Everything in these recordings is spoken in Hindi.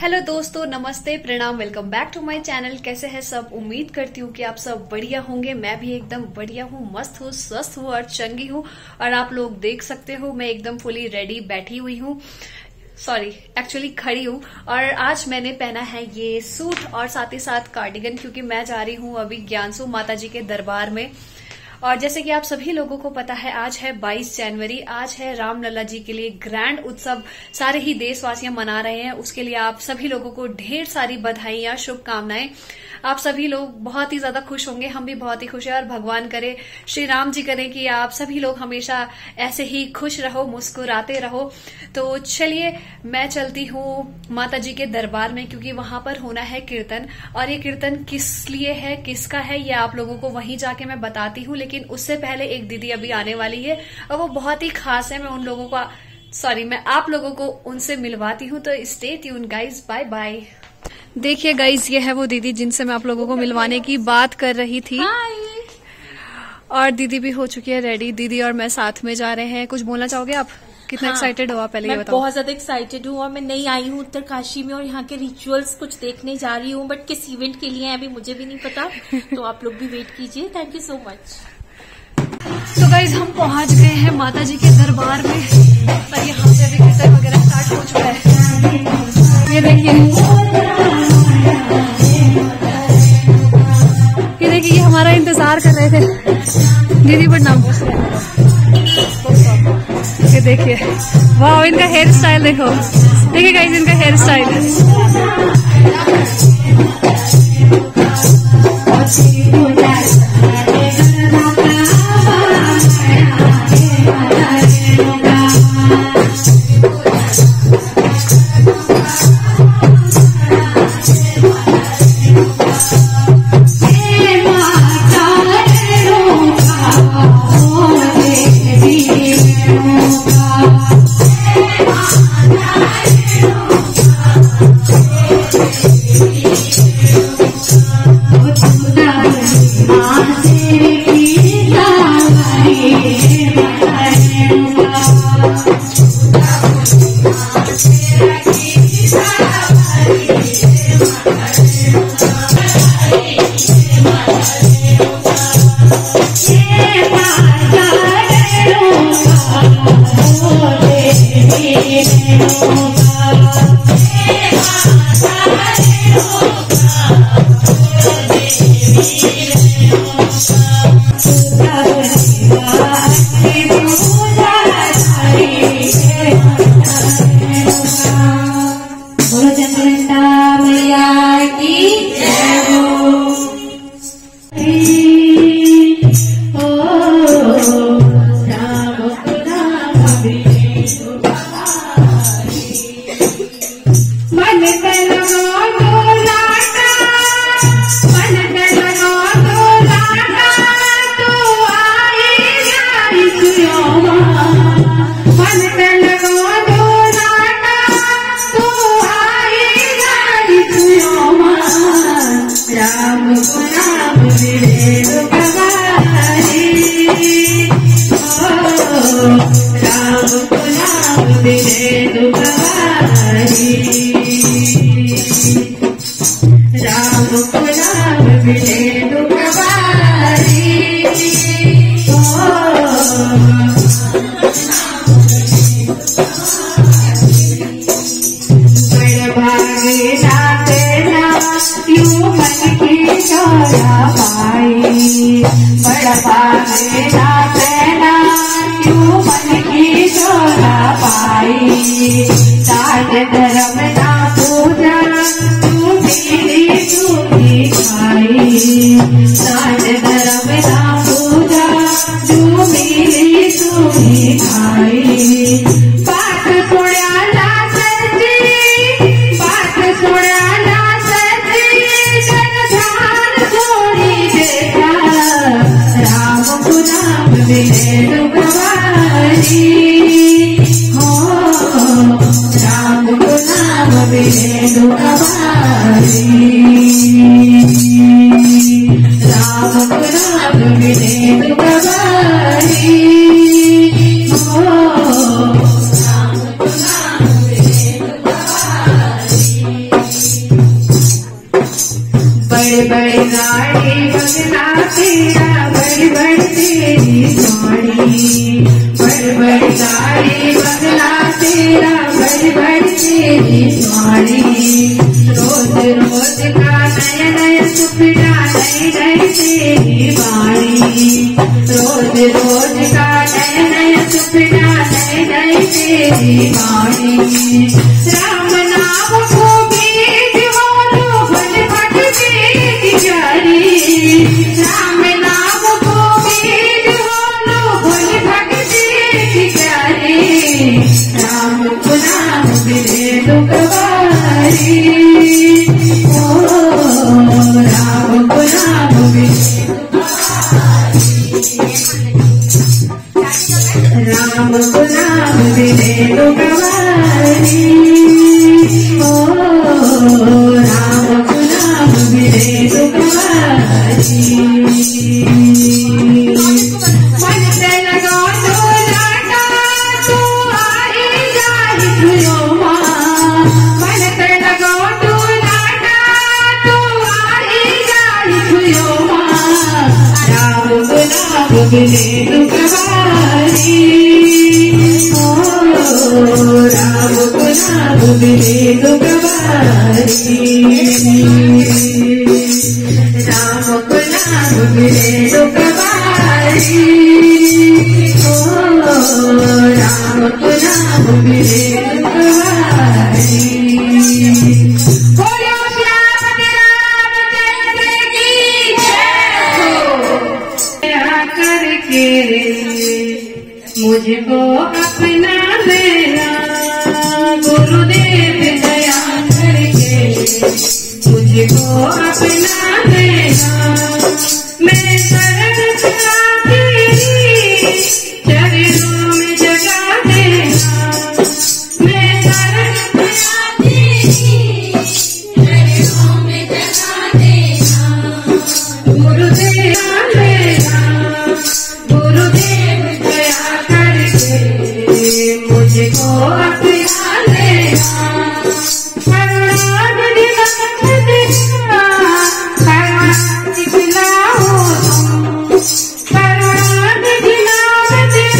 हेलो दोस्तों, नमस्ते, प्रणाम, welcome back to my channel. कैसे हैं सब? उम्मीद करती हूँ कि आप सब बढ़िया होंगे। मैं भी एकदम बढ़िया हूँ, मस्त हूँ, स्वस्थ हूँ और चंगी हूँ। और आप लोग देख सकते हो मैं एकदम फुली रेडी बैठी हुई हूँ, सॉरी एक्चुअली खड़ी हूँ। और आज मैंने पहना है ये सूट और साथ ही साथ कार्डिगन, क्योंकि मैं जा रही हूँ अभी ज्ञानसू माता जी के दरबार में। और जैसे कि आप सभी लोगों को पता है, आज है 22 जनवरी, आज है रामलला जी के लिए ग्रैंड उत्सव। सारे ही देशवासियां मना रहे हैं, उसके लिए आप सभी लोगों को ढेर सारी बधाइयां, शुभकामनाएं। आप सभी लोग बहुत ही ज्यादा खुश होंगे, हम भी बहुत ही खुश हैं। और भगवान करे, श्री राम जी करें कि आप सभी लोग हमेशा ऐसे ही खुश रहो, मुस्कुराते रहो। तो चलिए मैं चलती हूँ माता जी के दरबार में, क्योंकि वहां पर होना है कीर्तन। और ये कीर्तन किस लिए है, किसका है, ये आप लोगों को वहीं जाके मैं बताती हूँ। लेकिन उससे पहले एक दीदी अभी आने वाली है और वो बहुत ही खास है। मैं उन लोगों का मैं आप लोगों को उनसे मिलवाती हूँ। तो stay tuned guys, bye bye. देखिए गाइज, ये है वो दीदी जिनसे मैं आप लोगों को मिलवाने की बात कर रही थी। और दीदी भी हो चुकी है रेडी। दीदी और मैं साथ में जा रहे हैं। कुछ बोलना चाहोगे आप? कितना एक्साइटेड हो आप? पहले ये बताओ। बहुत ज्यादा एक्साइटेड हूँ और मैं नई आई हूँ उत्तरकाशी में और यहाँ के रिचुअल्स कुछ देखने जा रही हूँ, बट किस इवेंट के लिए है अभी मुझे भी नहीं पता। तो आप लोग भी वेट कीजिए। Thank you so much. तो गाइज हम पहुंच गए हैं माता जी के दरबार में और यहाँ से अभी कीर्तन वगैरह स्टार्ट हो चुका है। ये देखिए, ये हमारा इंतजार कर रहे थे। दीदी प्रणाम। ये देखिए, वाह, इनका हेयर स्टाइल देखो। देखिए गाइस, इनका हेयर स्टाइल। बड़ी गाड़ी बंगला तेरा, बड़ी बड़ी तेरी गाड़ी, बड़ी बड़ी गाड़ी बंगला तेरा, बड़ी बड़ी तेरी गाड़ी। रोज रोज का नया नया सुपना, नई नई तेरी बाड़ी, रोज रोज का नया नया सुपना, नई नई तेरी बाड़ी। राम नाम को बीज बोलो भट भट तेरी जारी, राम नाम को बीज बोलो भट भट तेरी जारी। राम को नाम बिरे दुखवारी, ओ राम को नाम बिरे राम को नाम बिरे दुखवारी, ओ राम को नाम बिरे दुखवारी। मन से लगो तो लाटा तू आई जाई तुयो माँ, मन से लगो तो लाटा तू आई जाई तुयो माँ। राम को नाम बिरे दुखवारी, ओ राम को नाम बिरे दुखवारी, राम को नाम बिरे दुखवारी, ओ राम को नाम बिरे दुखवारी। बोलो श्याम रामचंद्र की जय हो। करके मुझको अपना लेना, गुरुदेव दया करके मुझको अपना लेना। मैं शरण तेरी चरणों में जगा देना, मैं शरण तेरी चरणों में जगा देना। गुरुदेव लेना, गुरुदेव दया करके मुझको अपना लेना। करुणा दिलाओ तुम,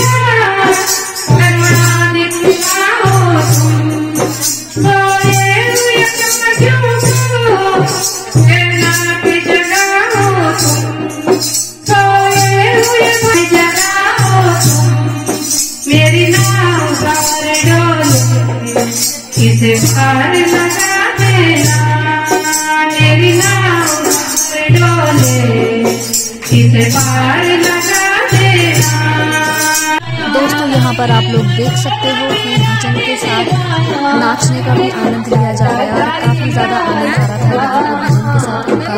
करुणा दिलाओ तुम। सोए हुए क्यों प्रेरणा पे जगाओ तुम, सोए हुए जगाओ तुम। मेरी नाव पार डोले इसे पार लगा देना, मेरी नाव पार डोले इसे पार लगा देना। दोस्तों यहाँ पर आप लोग देख सकते हो कि भजन के साथ नाचने का भी आनंद लिया जा रहा है और काफी ज्यादा आनंद आ रहा था यहाँ पर भजन के साथ उनका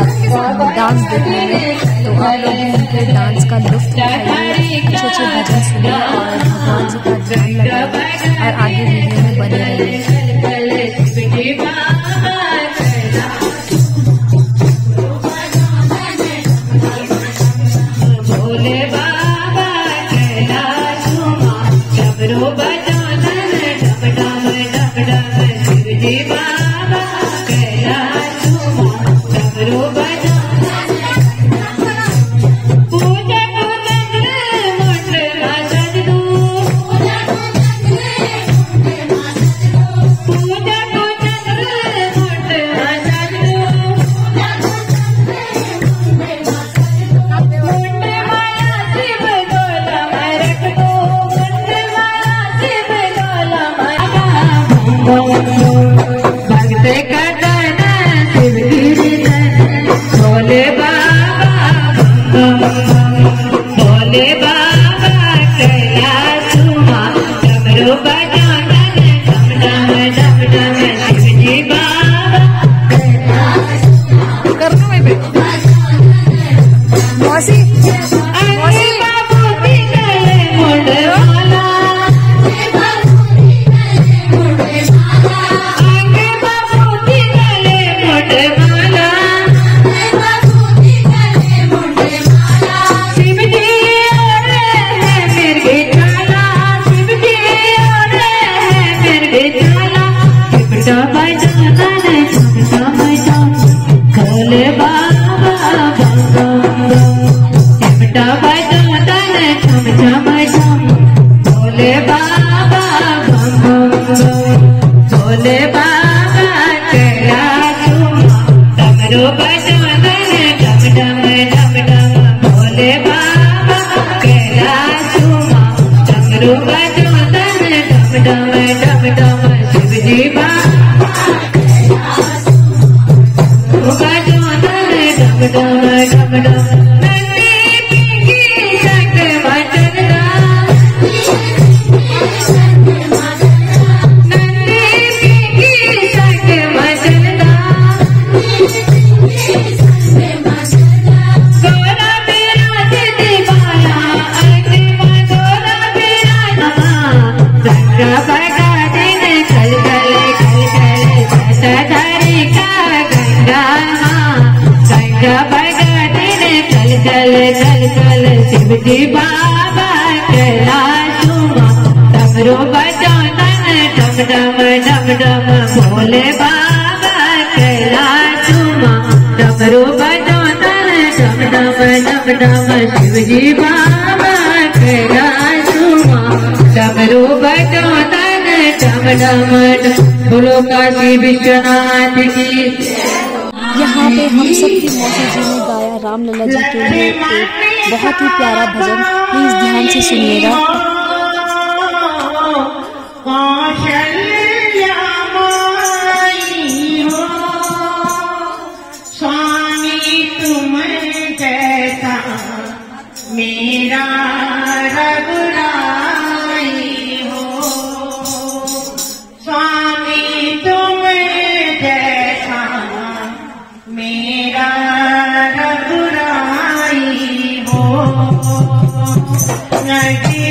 डांस देखने में। तो आप लोग भी उनके डांस का लुत्फ उठाइए, अच्छे अच्छे भजन सुनिए और भगवान जी का ध्यान लगाइए और आगे वीडियो में बने रहिए। भोले बाबा कैलाश माँ डमरू बजाना, डम डम डम डम। शिवजी बाबा कैलाश माँ डमरू बजाना। पूजा को चंद्र मुंड राजन दू, पूजा को चंद्र मुंड राजन दू। भक्त कदन शिव गिरी भोले बाबा, भोले बाबा कैलाश माँ डमरू बजाना, डम डम डम डम। शिवजी बाबा करना मैं भी मौसी बाबू की गले मुंडवाला, आगे बाबू की गले मुंडवाला। शिवजी और है मेरे झाला, शिवजी और है मेरे झाला। बजाना भोले बाबा भोले बाबा कैलाश डमरू बजाना डम डम डम डम भोले बाबा कैलाश डमरू बजाना डम डम डम डम शिव जी बाबा बजाना डम डम डम डम शिव जी बाबा कैलाश डमरू बजाना डम डम डम डम भोले बाबा कैलाश डमरू बजाना डम डम डम डम शिव जी बाबा कैलाश डमरू बजाना डम डम डम बोलो काशी विश्वनाथ की। यहाँ पे हम सब की मौसी जी ने गाया रामलला जी के लिए एक बहुत ही प्यारा भजन, प्लीज ध्यान से सुनिएगा। स्वामी तुम जैसा मेरा रघुराई हो, स्वामी तुम जैसा मेरा रघुराई हो, नगरी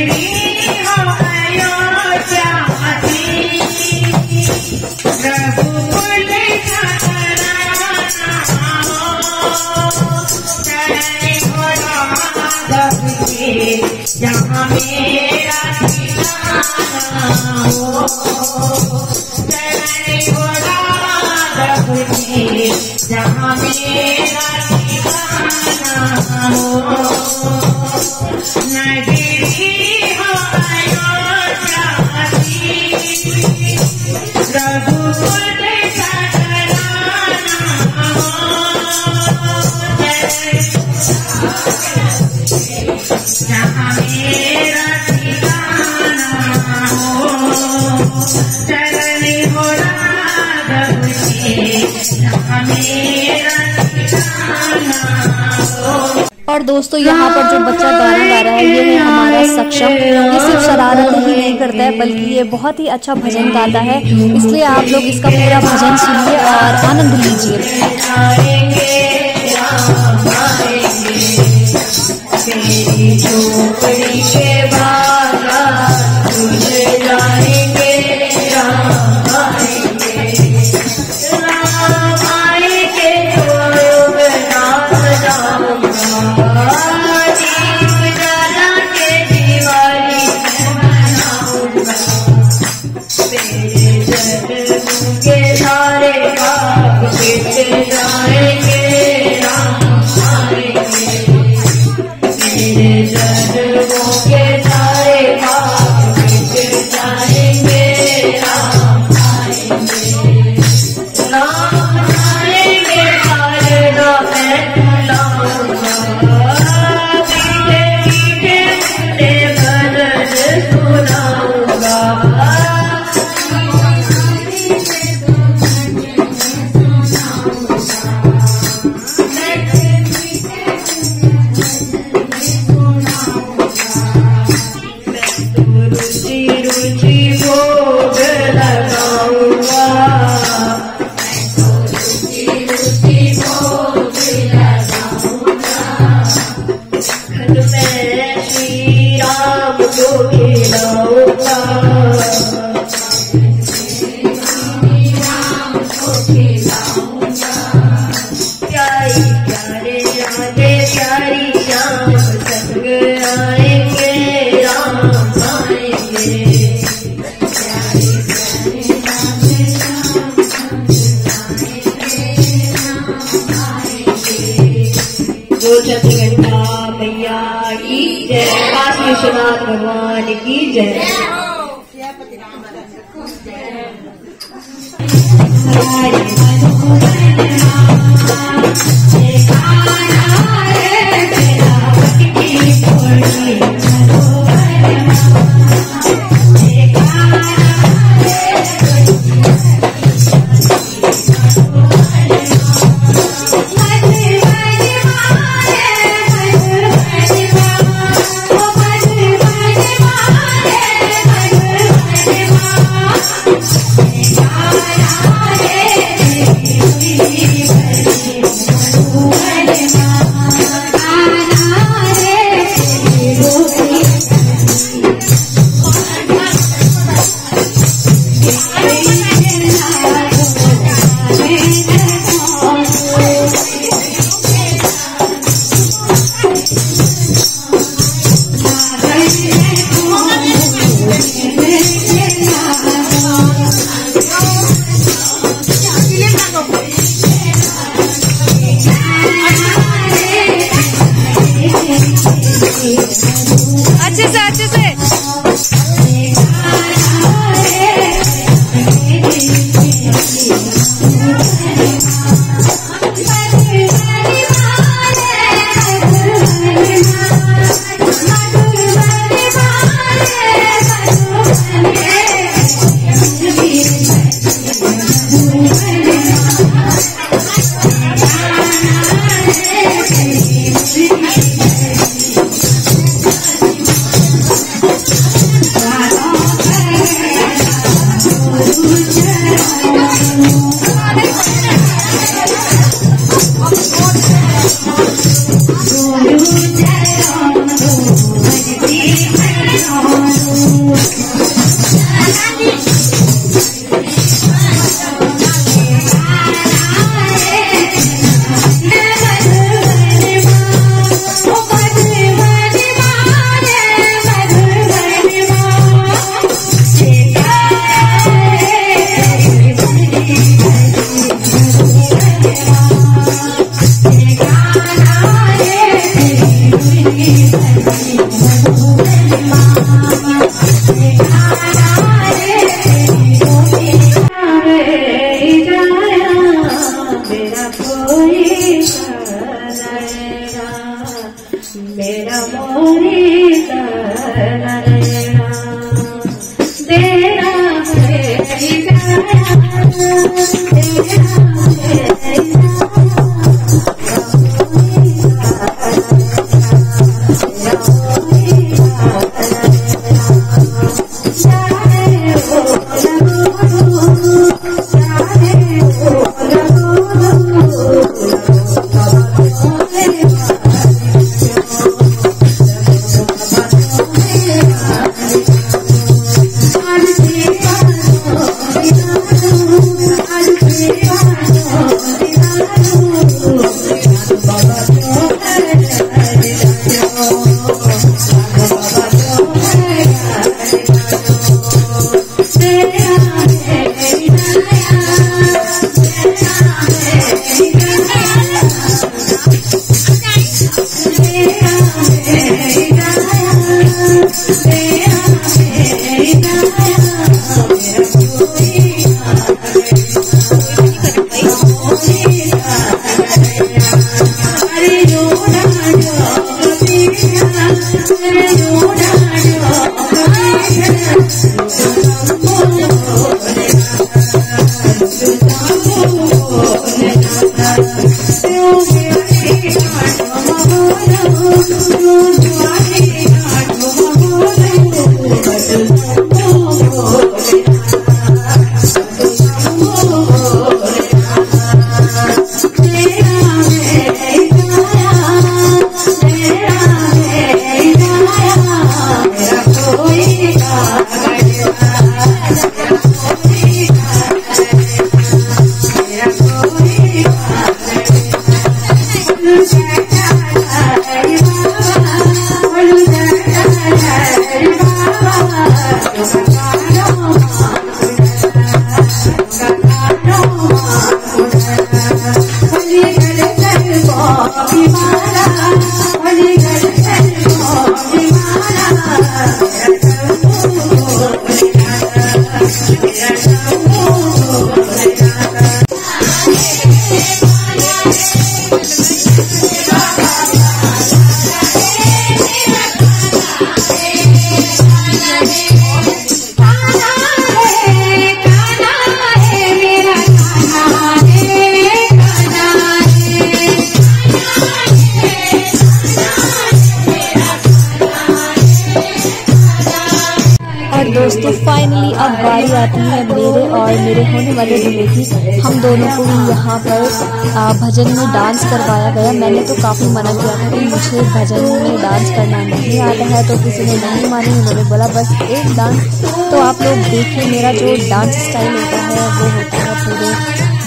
हो अयोध्या रघुकुल जहाँ मेरा ठिकाना हो, जहाँ मेरा ठिकाना हो, नगरी हो अयोध्या रघुकुल जहाँ मेरा ठिकाना हो, चलने हो राघव के जहाँ मेरा ठिकाना हो। और दोस्तों यहाँ पर जो बच्चा गाना गा रहा है ये है हमारा सक्षम। ये सिर्फ शरारत ही नहीं करता है बल्कि ये बहुत ही अच्छा भजन गाता है, इसलिए आप लोग इसका पूरा भजन सुनिए और आनंद लीजिए। तेरी झोपड़ी के बागा तुझे जाएंगे राम आएंगे, राम आएंगे तो नाम जाऊंगा, दीप जला के दिवाली मनाऊंगा, तेरे जन्म के सारे पाप मिट जाएंगे राम आएंगे, तेरे जन्मों के सारे पाप मिट जाएंगे राम आएंगे, राम आएंगे सारे नाम लाऊंगा, मीठे मीठे मुझे भजन सुनाऊंगा, रुचि रुचि भोग लगाऊंगा, रुचि रुचि भोग लगाऊंगा, खंड में श्री राम को खिलाऊंगा, प्यारी प्यारे राधे प्यारी श्याम संग आएंगे राम आएंगे, जो चंद्रघंटा मैया की जय, काशी विश्वनाथ भगवान की जय। अच्छे से पति है मेरे और मेरे होने वाले दूल्हे की, हम दोनों को ही यहाँ पर भजन में डांस करवाया गया। मैंने तो काफ़ी मना किया था कि मुझे भजन में डांस करना नहीं आता है, तो किसी ने नहीं मानी। उन्होंने बोला बस एक डांस। तो आप लोग देखिए मेरा जो डांस स्टाइल होता है वो होता है पूरे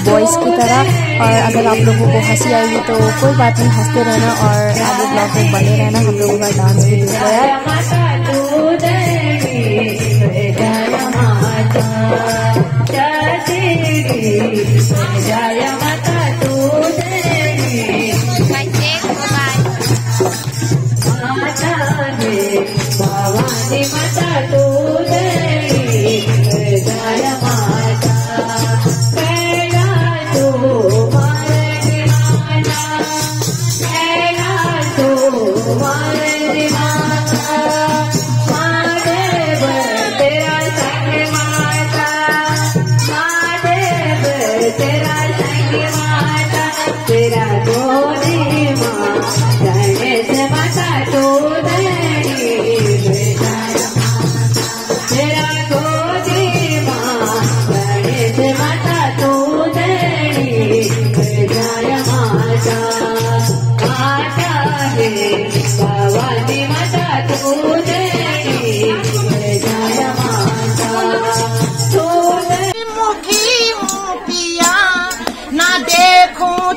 बॉयज़ की तरह। और अगर आप लोगों को हंसी आएगी तो कोई बात नहीं, हंसते रहना और आगे ब्लॉग में बने रहना। हम लोगों का डांस भी देख रहा है।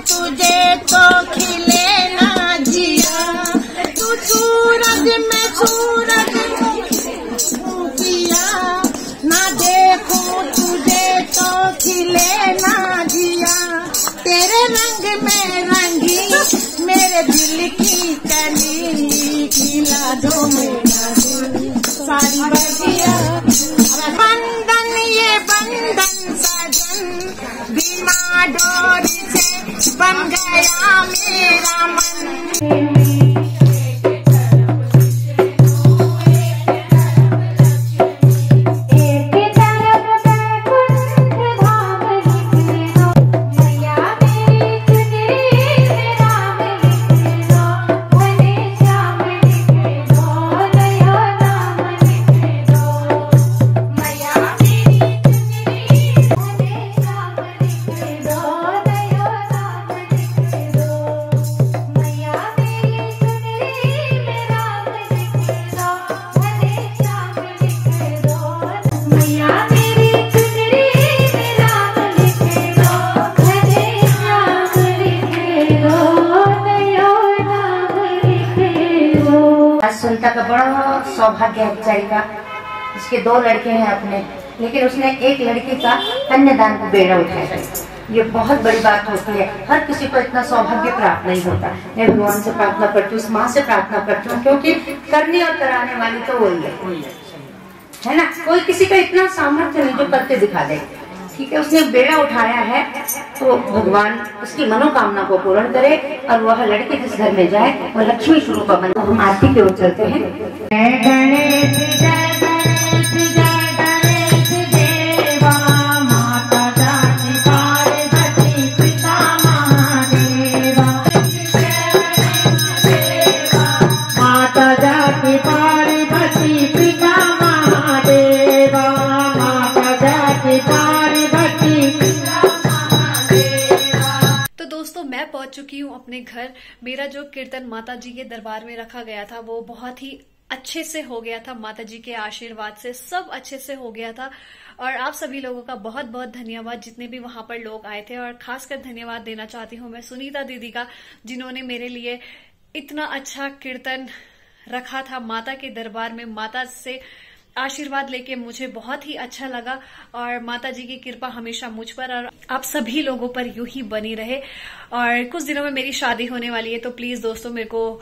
तुझे तो खिले ना जिया, तू सूरज में सूरज किया, ना देखूं तुझे तो खिले ना जिया, तेरे रंग में रंगी मेरे दिल की कली, खिला दो मेरा दिल सारी बगिया। बंधन ये बंधन सजन बिना डोरी से बन गया मेरा मन। सुनीता का बड़ा सौभाग्य है बेचारी का, इसके 2 लड़के हैं अपने, लेकिन उसने एक लड़के का कन्यादान को बेड़ा उठाया। ये बहुत बड़ी बात होती है, हर किसी को इतना सौभाग्य प्राप्त नहीं होता। मैं भगवान से प्रार्थना करती हूँ, उस माँ से प्रार्थना करती हूँ, क्योंकि करने और कराने वाली तो वही है ना। कोई किसी का इतना सामर्थ्य नहीं जो करके दिखा दे। ठीक है, उसने बेड़ा उठाया है तो भगवान उसकी मनोकामना को पूर्ण करे और वह लड़के जिस घर में जाए वह लक्ष्मी स्वरूप बने। तो हम आरती की ओर चलते हैं। मैं पहुंच चुकी हूँ अपने घर। मेरा जो कीर्तन माता जी के दरबार में रखा गया था वो बहुत ही अच्छे से हो गया था। माता जी के आशीर्वाद से सब अच्छे से हो गया था। और आप सभी लोगों का बहुत बहुत धन्यवाद जितने भी वहां पर लोग आए थे। और खासकर धन्यवाद देना चाहती हूँ मैं सुनीता दीदी का, जिन्होंने मेरे लिए इतना अच्छा कीर्तन रखा था माता के दरबार में। माता से आशीर्वाद लेके मुझे बहुत ही अच्छा लगा और माता जी की कृपा हमेशा मुझ पर और आप सभी लोगों पर यूं ही बनी रहे। और कुछ दिनों में मेरी शादी होने वाली है, तो प्लीज दोस्तों मेरे को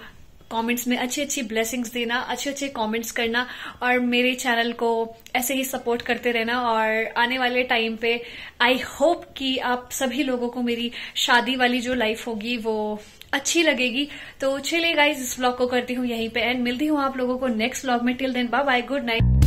कमेंट्स में अच्छी अच्छी ब्लेसिंग्स देना, अच्छे अच्छे कमेंट्स करना और मेरे चैनल को ऐसे ही सपोर्ट करते रहना। और आने वाले टाइम पे आई होप कि आप सभी लोगों को मेरी शादी वाली जो लाइफ होगी वो अच्छी लगेगी। तो चलिए गाइज, इस व्लॉग को करती हूँ यहीं पे एंड मिलती हूँ आप लोगों को नेक्स्ट व्लॉग में। Till then bye bye, good night.